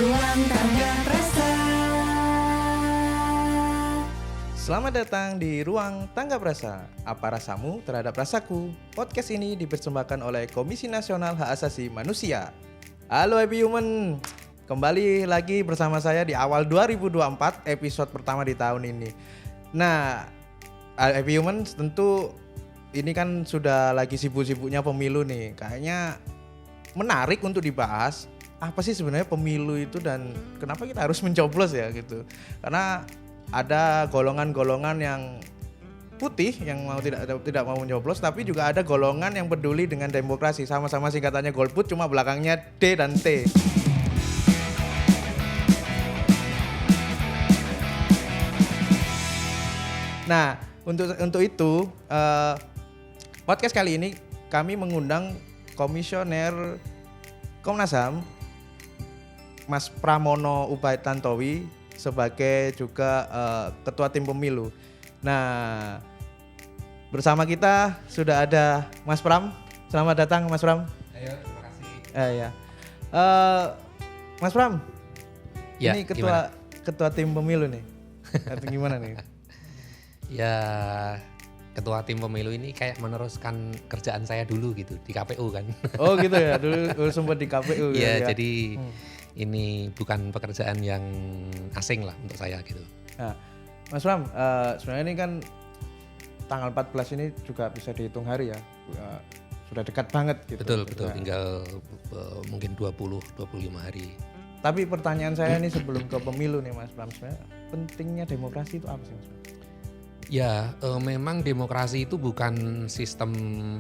Ruang Tangga Prasa. Selamat datang di Ruang Tangga Prasa. Apa rasamu terhadap rasaku? Podcast ini dipersembahkan oleh Komisi Nasional Hak Asasi Manusia. Halo Happy Human, kembali lagi bersama saya di awal 2024, episode pertama di tahun ini. Nah, Happy Human tentu ini kan sudah lagi sibuk-sibuknya pemilu nih. Kayaknya menarik untuk dibahas. Apa sih sebenarnya pemilu itu dan kenapa kita harus mencoblos ya gitu? Karena ada golongan-golongan yang putih yang mau tidak mau mencoblos, tapi juga ada golongan yang peduli dengan demokrasi. Sama-sama singkatannya golput, cuma belakangnya D dan T. Nah, untuk itu podcast kali ini kami mengundang Komisioner Komnas HAM Mas Pramono Ubaid-Tantowi sebagai juga Ketua Tim Pemilu. Nah, bersama kita sudah ada Mas Pram. Selamat datang Mas Pram. Ayo, terima kasih. Ya. Mas Pram, Ya, ini ketua Tim Pemilu nih. Atau gimana nih? Ya, ketua tim pemilu ini kayak meneruskan kerjaan saya dulu gitu di KPU kan. Oh gitu ya, dulu sempat di KPU. Iya, ya. jadi ini bukan pekerjaan yang asing lah untuk saya gitu. Nah, Mas Pram, sebenarnya ini kan tanggal 14 ini juga bisa dihitung hari ya. Sudah dekat banget gitu. Betul, tinggal mungkin 20-25 hari. Tapi pertanyaan saya nih sebelum ke pemilu nih Mas Pram, sebenarnya pentingnya demokrasi itu apa sih Mas Pram? Ya, memang demokrasi itu bukan sistem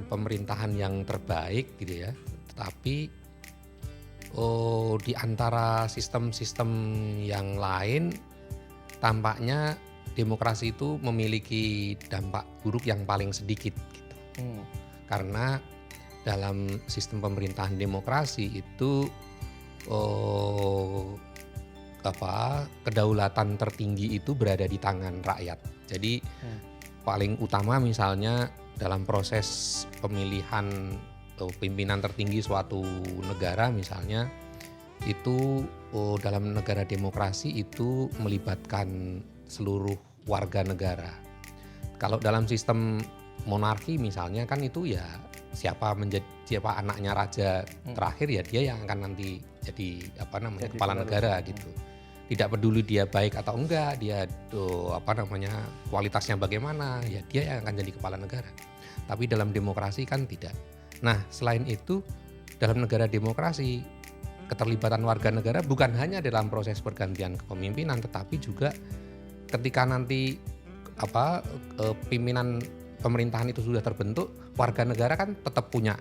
pemerintahan yang terbaik gitu ya. Tetapi di antara sistem-sistem yang lain tampaknya demokrasi itu memiliki dampak buruk yang paling sedikit gitu. Karena dalam sistem pemerintahan demokrasi itu kedaulatan tertinggi itu berada di tangan rakyat. Jadi paling utama misalnya dalam proses pemilihan pimpinan tertinggi suatu negara misalnya itu dalam negara demokrasi itu melibatkan seluruh warga negara. Kalau dalam sistem monarki misalnya kan itu ya siapa anaknya raja terakhir ya dia yang akan nanti jadi kepala negara gitu. Tidak peduli dia baik atau enggak, dia kualitasnya bagaimana, ya dia yang akan jadi kepala negara. Tapi dalam demokrasi kan tidak. Nah, selain itu dalam negara demokrasi keterlibatan warga negara bukan hanya dalam proses pergantian kepemimpinan, tetapi juga ketika nanti pimpinan pemerintahan itu sudah terbentuk, warga negara kan tetap punya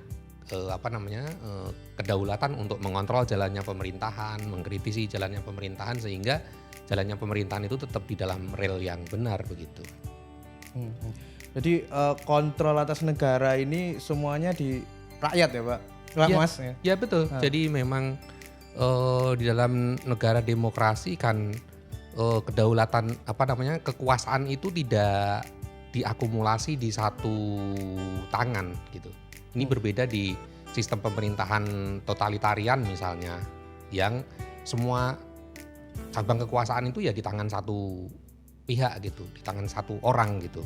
kedaulatan untuk mengontrol jalannya pemerintahan, mengkritisi jalannya pemerintahan sehingga jalannya pemerintahan itu tetap di dalam rel yang benar begitu. Jadi kontrol atas negara ini semuanya di rakyat ya Pak? Mas? Ya betul. Jadi memang di dalam negara demokrasi kan kedaulatan kekuasaan itu tidak diakumulasi di satu tangan gitu. Ini berbeda di sistem pemerintahan totalitarian misalnya yang semua cabang kekuasaan itu ya di tangan satu pihak gitu, di tangan satu orang gitu.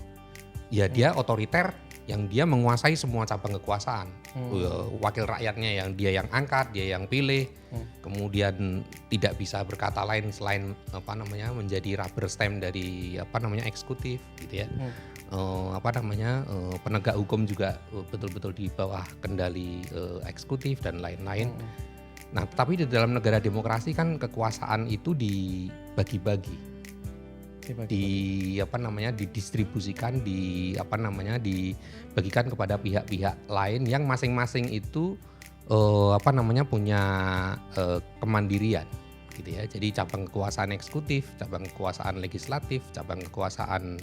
Ya dia otoriter yang dia menguasai semua cabang kekuasaan. Wakil rakyatnya yang dia yang angkat, dia yang pilih. Kemudian tidak bisa berkata lain selain menjadi rubber stamp dari eksekutif gitu ya. Penegak hukum juga betul-betul di bawah kendali eksekutif dan lain-lain. Nah, tapi di dalam negara demokrasi kan kekuasaan itu dibagi-bagi, didistribusikan, dibagikan kepada pihak-pihak lain yang masing-masing itu punya kemandirian. Gitu ya. Jadi cabang kekuasaan eksekutif, cabang kekuasaan legislatif, cabang kekuasaan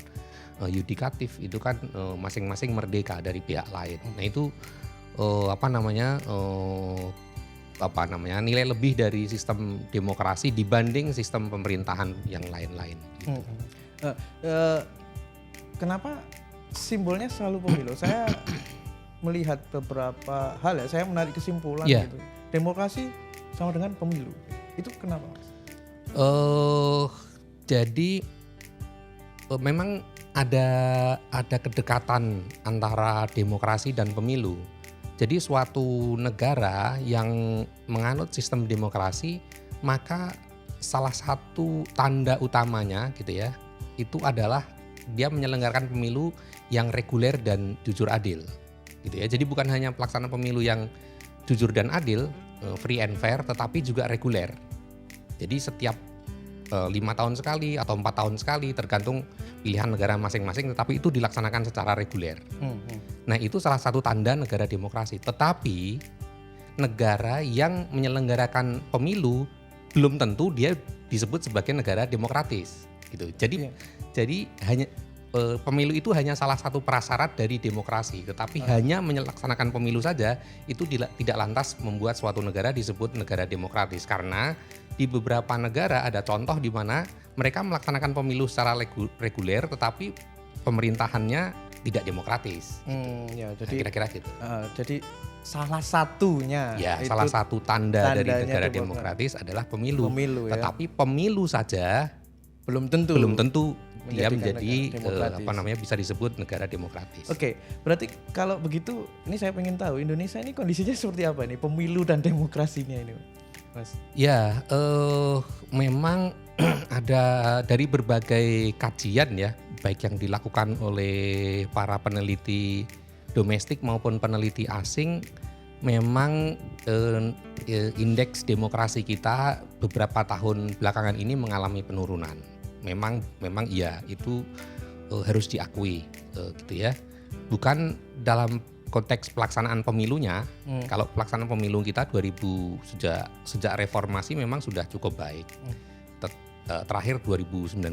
yudikatif itu kan masing-masing merdeka dari pihak lain. Nah itu nilai lebih dari sistem demokrasi dibanding sistem pemerintahan yang lain-lain. Gitu. Kenapa simbolnya selalu pemilu? Saya melihat beberapa hal ya, saya menarik kesimpulan gitu. Demokrasi sama dengan pemilu. Itu kenapa, Mas? Jadi memang ada kedekatan antara demokrasi dan pemilu. Jadi suatu negara yang menganut sistem demokrasi, maka salah satu tanda utamanya gitu ya, itu adalah dia menyelenggarakan pemilu yang reguler dan jujur adil. Gitu ya. Jadi bukan hanya pelaksanaan pemilu yang jujur dan adil, free and fair, tetapi juga reguler. Jadi setiap 5 tahun sekali atau 4 tahun sekali tergantung pilihan negara masing-masing, tetapi itu dilaksanakan secara reguler. Nah itu salah satu tanda negara demokrasi. Tetapi negara yang menyelenggarakan pemilu belum tentu dia disebut sebagai negara demokratis. Gitu. Jadi hanya pemilu itu hanya salah satu prasyarat dari demokrasi. Tetapi hanya melaksanakan pemilu saja itu tidak lantas membuat suatu negara disebut negara demokratis, karena di beberapa negara ada contoh di mana mereka melaksanakan pemilu secara reguler tetapi pemerintahannya tidak demokratis. Ya, Nah, kira-kira gitu. Jadi salah satunya Ya, itu salah satu tanda dari tandanya negara demokratis adalah pemilu. ya. Tetapi pemilu saja belum tentu dia menjadi negara demokratis. bisa disebut negara demokratis. Oke, berarti kalau begitu ini saya pengen tahu Indonesia ini kondisinya seperti apa nih pemilu dan demokrasinya ini, Mas? Ya, memang ada dari berbagai kajian ya, baik yang dilakukan oleh para peneliti domestik maupun peneliti asing, memang indeks demokrasi kita beberapa tahun belakangan ini mengalami penurunan. Memang iya itu harus diakui gitu ya. Bukan dalam konteks pelaksanaan pemilunya. Kalau pelaksanaan pemilu kita 2000 sejak reformasi memang sudah cukup baik. Terakhir 2019.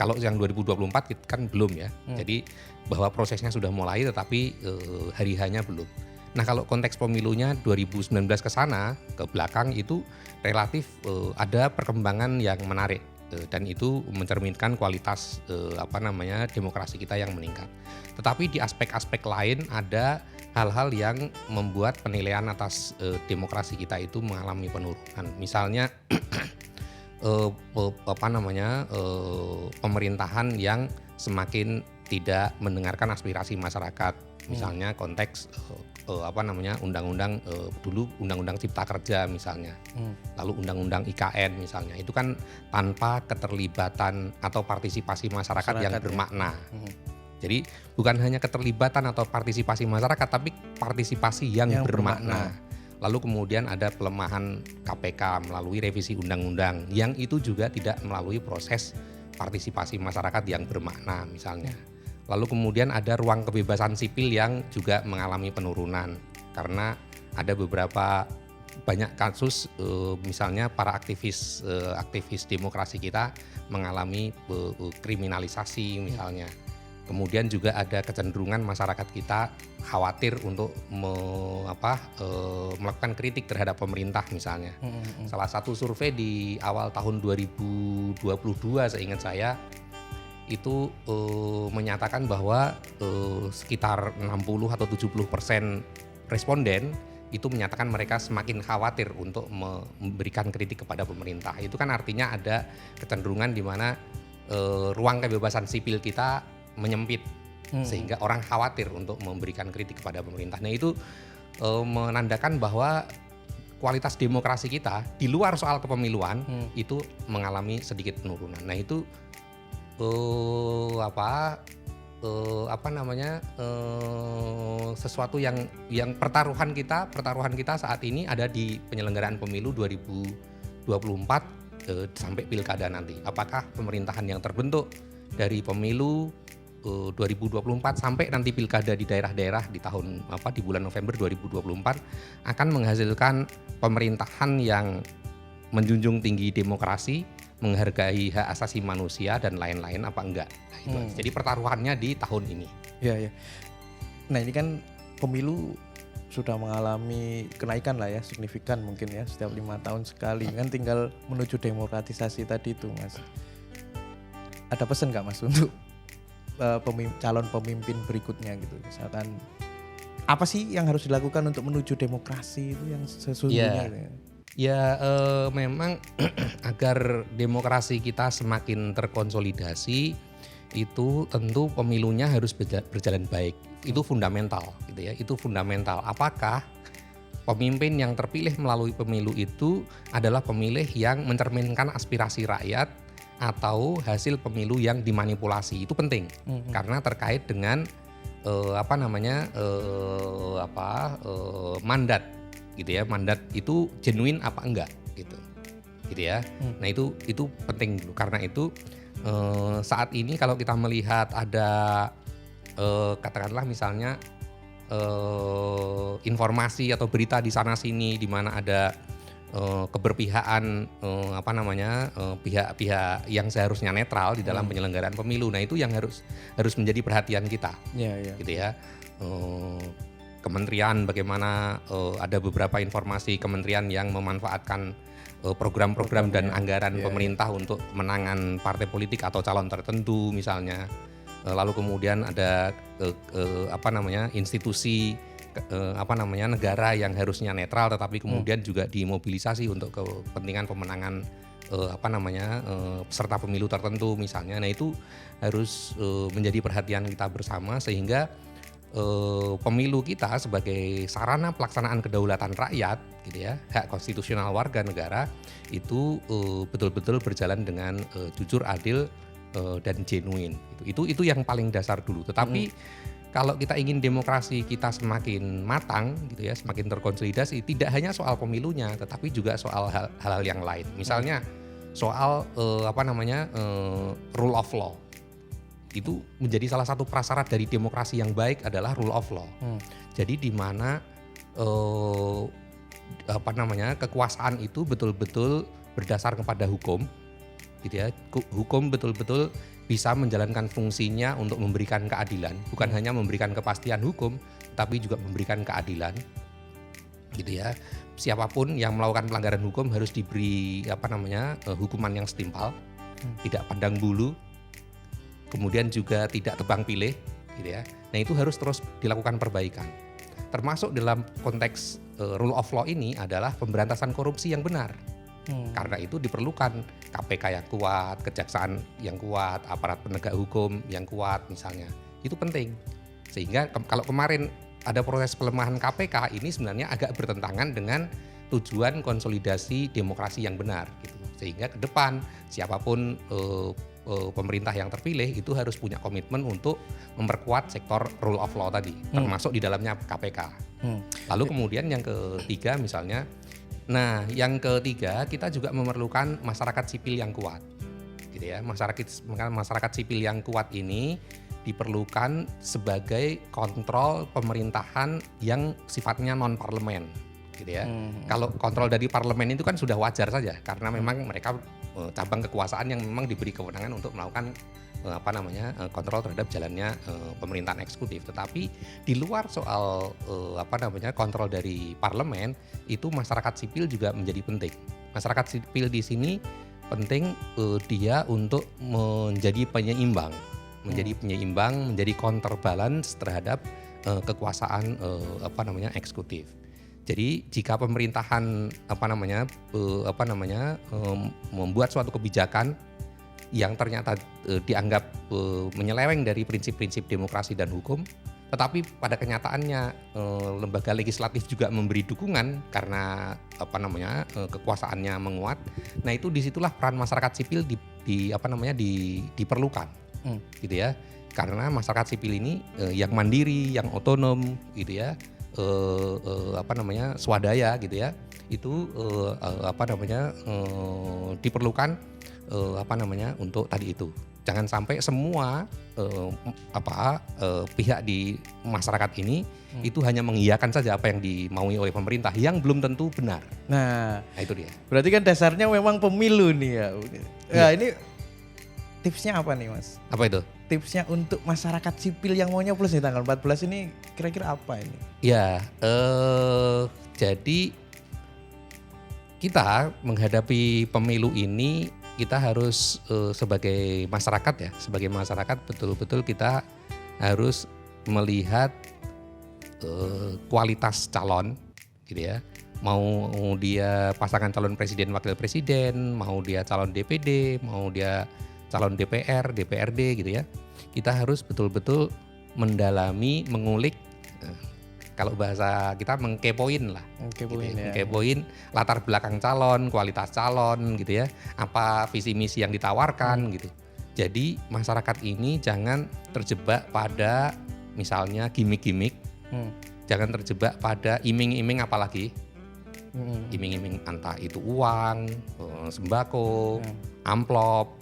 Kalau yang 2024 kan belum ya. Jadi bahwa prosesnya sudah mulai tetapi hari-hanya belum. Nah, kalau konteks pemilunya 2019 ke sana, ke belakang itu relatif ada perkembangan yang menarik dan itu mencerminkan kualitas demokrasi kita yang meningkat. Tetapi di aspek-aspek lain ada hal-hal yang membuat penilaian atas demokrasi kita itu mengalami penurunan. Misalnya pemerintahan yang semakin tidak mendengarkan aspirasi masyarakat. Misalnya konteks undang-undang dulu undang-undang Cipta Kerja misalnya, lalu undang-undang IKN misalnya, itu kan tanpa keterlibatan atau partisipasi masyarakat yang bermakna. Jadi bukan hanya keterlibatan atau partisipasi masyarakat, tapi partisipasi yang bermakna. Lalu kemudian ada pelemahan KPK melalui revisi undang-undang yang itu juga tidak melalui proses partisipasi masyarakat yang bermakna misalnya. Lalu kemudian ada ruang kebebasan sipil yang juga mengalami penurunan karena ada beberapa banyak kasus misalnya para aktivis demokrasi kita mengalami kriminalisasi misalnya. Kemudian juga ada kecenderungan masyarakat kita khawatir untuk melakukan kritik terhadap pemerintah misalnya. Salah satu survei di awal tahun 2022 seingat saya itu menyatakan bahwa sekitar 60 atau 70% responden itu menyatakan mereka semakin khawatir untuk memberikan kritik kepada pemerintah. Itu kan artinya ada kecenderungan di mana ruang kebebasan sipil kita menyempit sehingga orang khawatir untuk memberikan kritik kepada pemerintah. Nah itu menandakan bahwa kualitas demokrasi kita di luar soal kepemiluan itu mengalami sedikit penurunan. Nah itu sesuatu yang pertaruhan kita saat ini ada di penyelenggaraan pemilu 2024 sampai pilkada nanti. Apakah pemerintahan yang terbentuk dari pemilu 2024 sampai nanti pilkada di daerah-daerah di bulan November 2024 akan menghasilkan pemerintahan yang menjunjung tinggi demokrasi, menghargai hak asasi manusia dan lain-lain apa enggak. Nah, itu. Jadi pertaruhannya di tahun ini. Iya. Nah, ini kan pemilu sudah mengalami kenaikan lah ya, signifikan mungkin ya, setiap 5 tahun sekali. Kan tinggal menuju demokratisasi tadi itu, Mas. Ada pesan nggak, Mas, untuk calon pemimpin berikutnya gitu? Misalkan apa sih yang harus dilakukan untuk menuju demokrasi itu yang sesungguhnya? Yeah. Ya memang agar demokrasi kita semakin terkonsolidasi itu tentu pemilunya harus berjalan baik. Itu fundamental gitu ya. Itu fundamental. Apakah pemimpin yang terpilih melalui pemilu itu adalah pemilih yang mencerminkan aspirasi rakyat atau hasil pemilu yang dimanipulasi? Itu penting karena terkait dengan mandat gitu ya. Mandat itu genuine apa enggak gitu ya. Nah itu penting dulu. Karena itu saat ini kalau kita melihat ada katakanlah misalnya informasi atau berita di sana sini di mana ada keberpihakan pihak-pihak yang seharusnya netral di dalam penyelenggaraan pemilu. Nah itu yang harus menjadi perhatian kita. Gitu ya. Kementerian bagaimana ada beberapa informasi kementerian yang memanfaatkan program-program dan anggaran pemerintah untuk menangan partai politik atau calon tertentu misalnya. Lalu kemudian ada institusi negara yang harusnya netral tetapi kemudian juga dimobilisasi untuk kepentingan pemenangan peserta pemilu tertentu misalnya. Nah itu harus menjadi perhatian kita bersama sehingga pemilu kita sebagai sarana pelaksanaan kedaulatan rakyat gitu ya, hak konstitusional warga negara itu betul-betul berjalan dengan jujur, adil dan genuine. Itu yang paling dasar dulu. Tetapi kalau kita ingin demokrasi kita semakin matang gitu ya, semakin terkonsolidasi, tidak hanya soal pemilunya tetapi juga soal hal-hal yang lain. Misalnya soal rule of law. Itu menjadi salah satu prasyarat dari demokrasi yang baik adalah rule of law. Jadi di mana kekuasaan itu betul-betul berdasar kepada hukum, gitu ya. Hukum betul-betul bisa menjalankan fungsinya untuk memberikan keadilan, bukan hanya memberikan kepastian hukum, tapi juga memberikan keadilan, gitu ya. Siapapun yang melakukan pelanggaran hukum harus diberi hukuman yang setimpal, tidak pandang bulu. Kemudian juga tidak tebang pilih, gitu ya. Nah itu harus terus dilakukan perbaikan. Termasuk dalam konteks rule of law ini adalah pemberantasan korupsi yang benar. Karena itu diperlukan KPK yang kuat, kejaksaan yang kuat, aparat penegak hukum yang kuat misalnya. Itu penting. Sehingga kalau kemarin ada proses pelemahan KPK ini sebenarnya agak bertentangan dengan tujuan konsolidasi demokrasi yang benar, gitu. Sehingga ke depan siapapun pemerintah yang terpilih itu harus punya komitmen untuk memperkuat sektor rule of law tadi, termasuk di dalamnya KPK. Lalu kemudian yang ketiga misalnya, yang ketiga kita juga memerlukan masyarakat sipil yang kuat, gitu ya. Masyarakat sipil yang kuat ini diperlukan sebagai kontrol pemerintahan yang sifatnya non parlemen, gitu ya. Kalau kontrol dari parlemen itu kan sudah wajar saja karena memang mereka cabang kekuasaan yang memang diberi kewenangan untuk melakukan kontrol terhadap jalannya pemerintahan eksekutif. Tetapi di luar soal kontrol dari parlemen, itu masyarakat sipil juga menjadi penting. Masyarakat sipil di sini penting dia untuk menjadi penyeimbang, menjadi counterbalance terhadap kekuasaan eksekutif. Jadi jika pemerintahan membuat suatu kebijakan yang ternyata dianggap menyeleweng dari prinsip-prinsip demokrasi dan hukum, tetapi pada kenyataannya lembaga legislatif juga memberi dukungan karena kekuasaannya menguat. Nah itu disitulah peran masyarakat sipil diperlukan, gitu ya. Karena masyarakat sipil ini yang mandiri, yang otonom, gitu ya. Swadaya gitu ya, itu diperlukan untuk tadi itu. Jangan sampai semua pihak di masyarakat ini itu hanya mengiyakan saja apa yang dimaui oleh pemerintah yang belum tentu benar. Nah itu dia. Berarti kan dasarnya memang pemilu nih ya. Nah ini tipsnya apa nih Mas? Apa itu? Tipsnya untuk masyarakat sipil yang mau nyoblos di tanggal 14 ini kira-kira apa ini? Ya, jadi kita menghadapi pemilu ini kita harus sebagai masyarakat betul-betul kita harus melihat kualitas calon, gitu ya. mau dia pasangan calon presiden wakil presiden, mau dia calon DPD, mau dia calon DPR, DPRD gitu ya. Kita harus betul-betul mendalami, mengulik, kalau bahasa kita mengkepoin lah. Kepoin gitu ya. Mengkepoin latar belakang calon, kualitas calon gitu ya. Apa visi misi yang ditawarkan gitu. Jadi masyarakat ini jangan terjebak pada misalnya gimmick-gimmick. Jangan terjebak pada iming-iming apalagi. Iming-iming entah itu uang, sembako, amplop,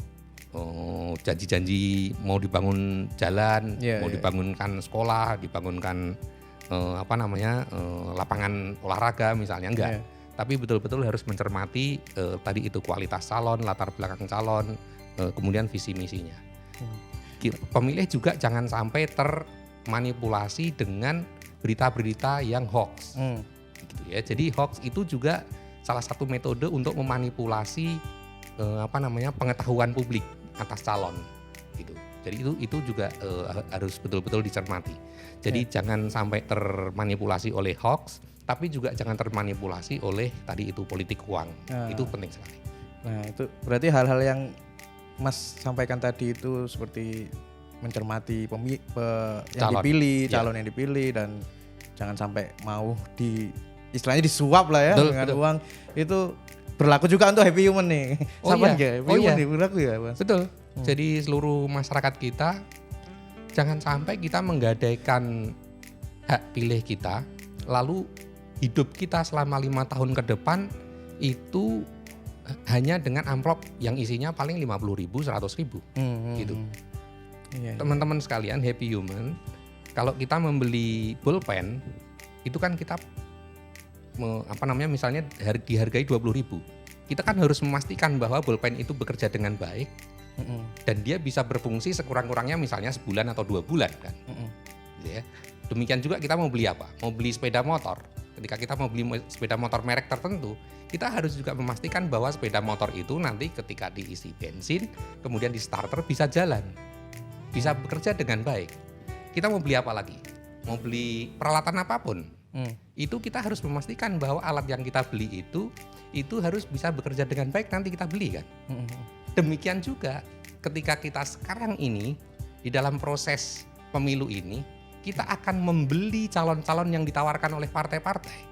janji-janji mau dibangun jalan, mau dibangunkan sekolah, dibangunkan lapangan olahraga misalnya, enggak. Tapi betul-betul harus mencermati tadi itu kualitas calon, latar belakang calon, kemudian visi misinya. Pemilih juga jangan sampai termanipulasi dengan berita-berita yang hoax. Gitu ya. Jadi hoax itu juga salah satu metode untuk memanipulasi pengetahuan publik atas calon gitu. Jadi itu juga harus betul-betul dicermati. Jadi jangan sampai termanipulasi oleh hoax, tapi juga jangan termanipulasi oleh tadi itu politik uang. Itu penting sekali. Nah, itu berarti hal-hal yang Mas sampaikan tadi itu seperti mencermati yang dipilih, calon yang dipilih, dan jangan sampai mau istilahnya disuap lah ya dengan uang. Itu berlaku juga untuk happy human nih. Sama aja, happy human berlaku ya, Mas. Betul. Jadi seluruh masyarakat kita jangan sampai kita menggadaikan hak pilih kita, lalu hidup kita selama 5 tahun ke depan itu hanya dengan amplop yang isinya paling 50.000, 100.000 gitu. Teman-teman sekalian, happy human, kalau kita membeli pulpen itu kan kita misalnya dihargai 20.000. Kita kan harus memastikan bahwa pulpen itu bekerja dengan baik dan dia bisa berfungsi sekurang-kurangnya misalnya sebulan atau 2 bulan kan. Ya. Demikian juga kita mau beli apa? Mau beli sepeda motor. Ketika kita mau beli sepeda motor merek tertentu, kita harus juga memastikan bahwa sepeda motor itu nanti ketika diisi bensin, kemudian di starter bisa jalan, bisa bekerja dengan baik. Kita mau beli apa lagi? Mau beli peralatan apapun, itu kita harus memastikan bahwa alat yang kita beli itu harus bisa bekerja dengan baik nanti kita beli kan. Demikian juga ketika kita sekarang ini di dalam proses pemilu ini, kita akan membeli calon-calon yang ditawarkan oleh partai-partai.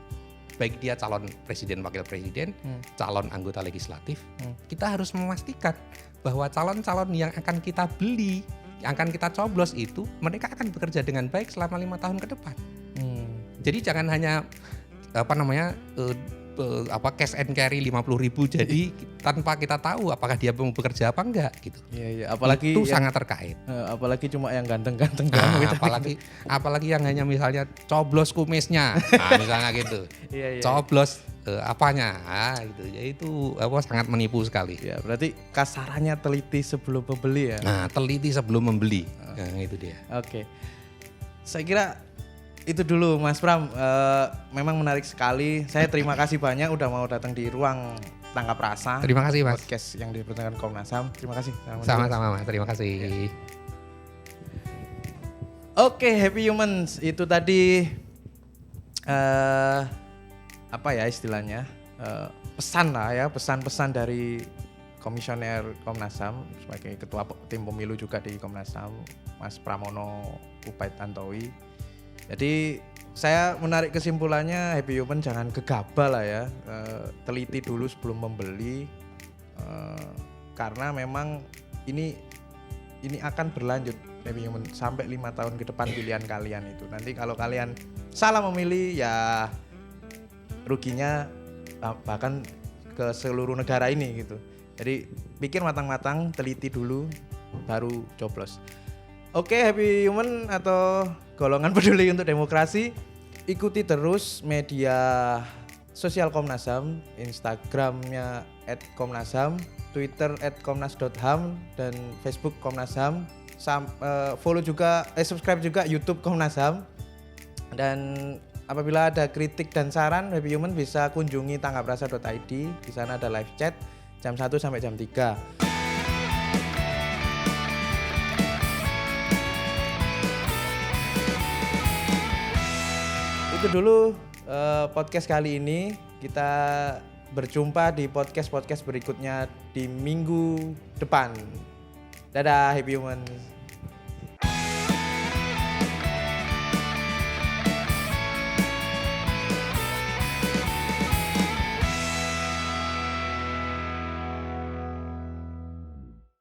Baik dia calon presiden, wakil presiden, calon anggota legislatif. Kita harus memastikan bahwa calon-calon yang akan kita beli, yang akan kita coblos itu, mereka akan bekerja dengan baik selama 5 tahun ke depan. Jadi jangan hanya cash and carry 50.000 jadi tanpa kita tahu apakah dia mau bekerja apa enggak gitu. Iya, apalagi itu sangat terkait. Apalagi cuma yang ganteng-ganteng gitu. Apalagi yang hanya misalnya coblos kumisnya. Nah, misalnya gitu. Coblos apanya? Gitu. Ya itu sangat menipu sekali. Ya, berarti kasarannya teliti sebelum membeli ya. Nah, teliti sebelum membeli. Nah, itu dia. Oke. Saya kira itu dulu Mas Pram, memang menarik sekali. Saya terima kasih banyak udah mau datang di Ruang Tangkap Rasa. Terima kasih Mas. Podcast yang dipersembahkan Komnas HAM. Terima kasih. Sama-sama Mas, terima kasih. Oke, happy humans, itu tadi istilahnya pesan lah ya, pesan-pesan dari Komisioner Komnas HAM sebagai Ketua Tim Pemilu juga di Komnas HAM, Mas Pramono Ubaid Tantowi. Jadi saya menarik kesimpulannya, happy human jangan gegabah lah ya, teliti dulu sebelum membeli, karena memang ini akan berlanjut happy human sampai 5 tahun ke depan pilihan kalian itu. Nanti kalau kalian salah memilih ya ruginya bahkan ke seluruh negara ini gitu. Jadi pikir matang-matang, teliti dulu baru coblos. Oke, happy human atau golongan peduli untuk demokrasi, ikuti terus media sosial Komnas HAM, Instagramnya @komnasham, Twitter @komnas.ham, dan Facebook Komnas HAM. Follow juga, subscribe juga YouTube Komnas HAM. Dan apabila ada kritik dan saran, happy human bisa kunjungi tanggaprasa.id. Di sana ada live chat jam 1 sampai jam 3. Itu dulu podcast kali ini. Kita berjumpa di podcast berikutnya di minggu depan. Dadah Happy Human.